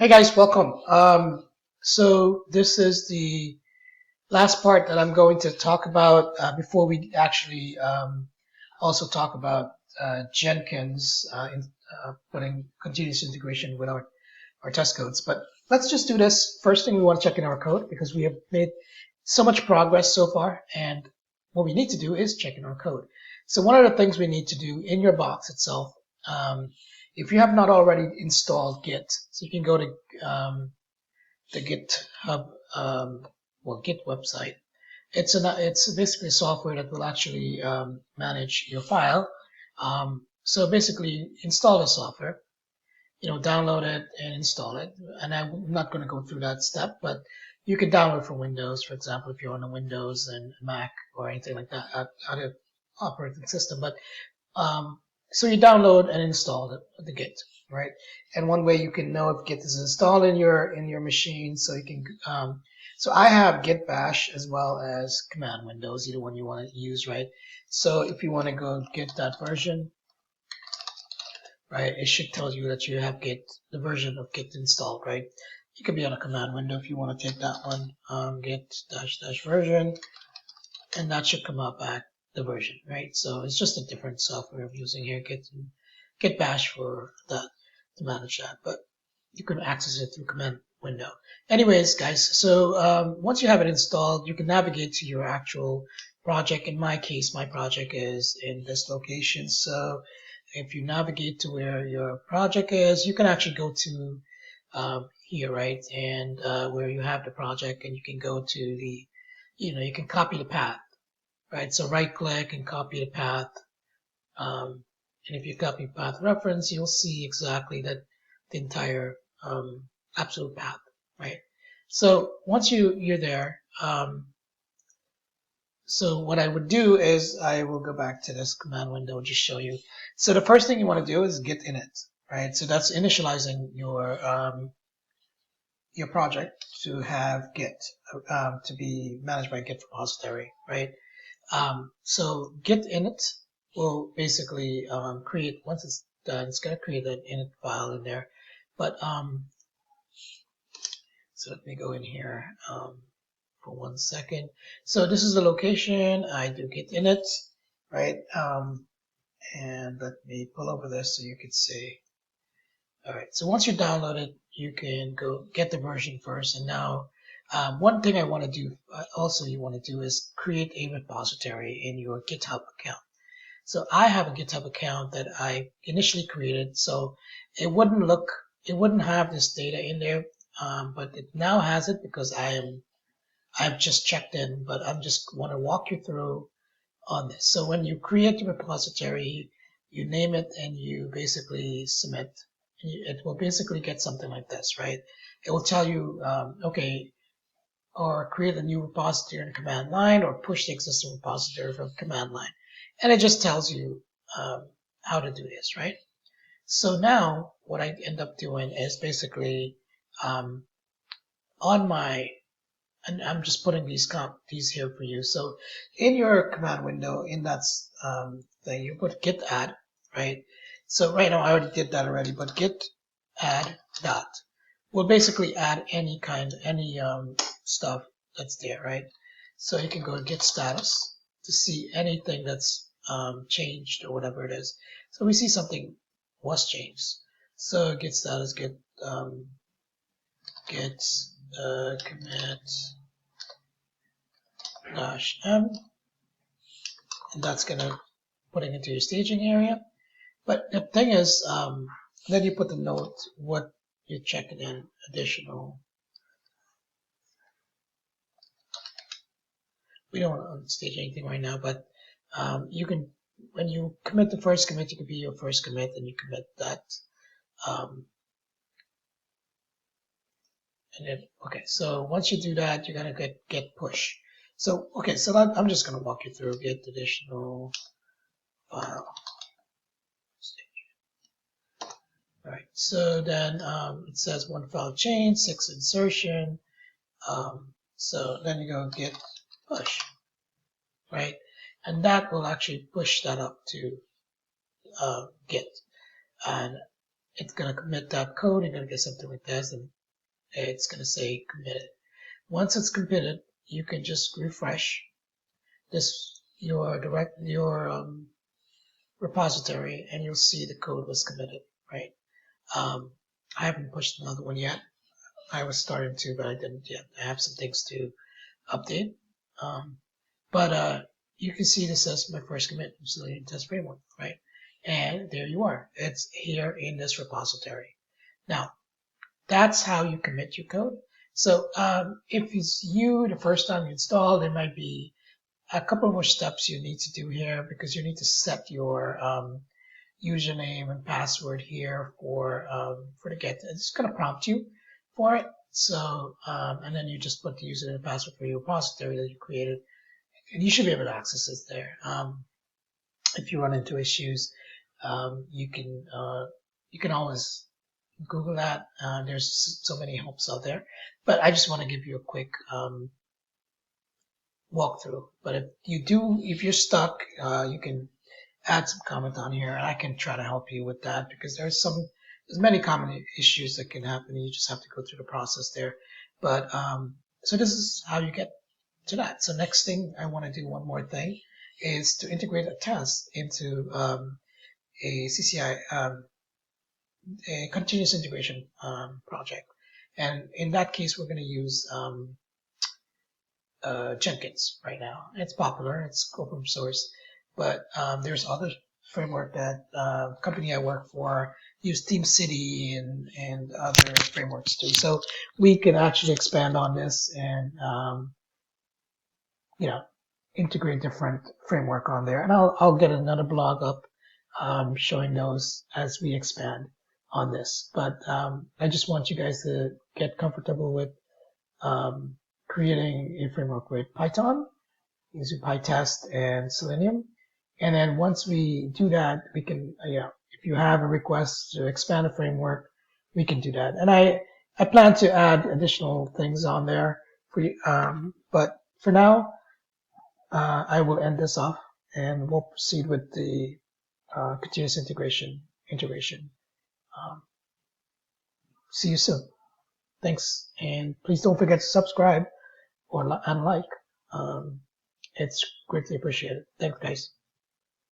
Hey guys, welcome. So this is the last part that I'm going to talk about before we actually also talk about Jenkins putting continuous integration with our test codes. But let's just do this. First thing we want to check in our code because we have made so much progress so far, and what we need to do is check in our code. So one of the things we need to do in your box itself, if you have not already installed Git, so you can go to the GitHub, Git website. It's basically software that will actually manage your file. So basically, install the software, download it and install it. And I'm not going to go through that step, but you can download for Windows, for example, if you're on a Windows and Mac or anything like that, other operating system. But so you download and install the Git, right? And one way you can know if Git is installed in your machine, so you can so I have Git Bash as well as Command Windows, either one you want to use, right? So if you want to go get that version, right, it should tell you that you have the version of Git installed, right? You could be on a Command window if you want to take that one, Git dash version, and that should come up at the version, right? So it's just a different software of using here, Git Bash for that to manage that, but you can access it through command window. Anyways, guys, so once you have it installed, you can navigate to your actual project. In my case, my project is in this location. So if you navigate to where your project is, you can actually go to here, right? And where you have the project, and you can go to the, you can copy the path, right? So right click and copy the path. And if you copy path reference, you'll see exactly that the entire absolute path, right? So once you're there, so what I would do is I will go back to this command window and just show you. So the first thing you want to do is git init, right? So that's initializing your project to have Git to be managed by Git repository, right? So git init will basically create, once it's done, it's going to create an init file in there. But so let me go in here for 1 second. So this is the location. I do git init, right? And let me pull over this so you can see. All right. So once you download it, you can go get the version first. And now, one thing I want to do, also you want to do is create a repository in your GitHub account. So I have a GitHub account that I initially created, so it wouldn't have this data in there, but it now has it because I've just checked in, but I'm just want to walk you through on this. So when you create the repository, you name it and you basically submit. It will basically get something like this, right? It will tell you, okay, or create a new repository in command line, or push the existing repository from command line. And it just tells you how to do this, right? So now what I end up doing is basically on my, and I'm just putting these here for you. So in your command window, in that thing, you put git add, right? So right now I already did that already, but git add dot will basically add any stuff that's there, right? So you can go to git status to see anything that's changed or whatever it is. So we see something was changed. So git status, git commit -m, and that's gonna put it into your staging area. But the thing is, then you put the note what you're checking in additional. We don't want to stage anything right now, but you can, when you commit the first commit, you could be your first commit, and you commit that. And then, okay, so once you do that, you're gonna get push. So okay, so I'm just gonna walk you through get additional file. All right, so then it says 1 file change, 6 insertion. So then you go git push, right? And that will actually push that up to Git. And it's going to commit that code. You're going to get something like this, and it's going to say committed. Once it's committed, you can just refresh your repository, and you'll see the code was committed, right? I haven't pushed another one yet. I was starting to, but I didn't yet. I have some things to update. But you can see this says my first commit from Selenium Test Framework, right? And there you are. It's here in this repository. Now, that's how you commit your code. So if it's you the first time you install, there might be a couple more steps you need to do here, because you need to set your username and password here for the Git. It's going to prompt you for it. So and then you just put the username and password for your repository that you created, and you should be able to access it there. If you run into issues, you can always Google that. There's so many helps out there, but I just want to give you a quick walkthrough. But if you're stuck, you can add some comment on here, and I can try to help you with that, because there's many common issues that can happen. You just have to go through the process there. But so this is how you get to that. So next thing I want to do, one more thing, is to integrate a test into a CCI, a continuous integration project. And in that case, we're going to use Jenkins right now. It's popular, it's open source, but there's other framework that company I work for use TeamCity and other frameworks too. So we can actually expand on this and integrate different framework on there. And I'll get another blog up showing those as we expand on this. But I just want you guys to get comfortable with creating a framework with Python, using PyTest and Selenium. And then once we do that, we can, if you have a request to expand a framework, we can do that. And I plan to add additional things on there for you. But for now, I will end this off, and we'll proceed with the continuous integration. See you soon. Thanks, and please don't forget to subscribe and like. It's greatly appreciated. Thanks, guys.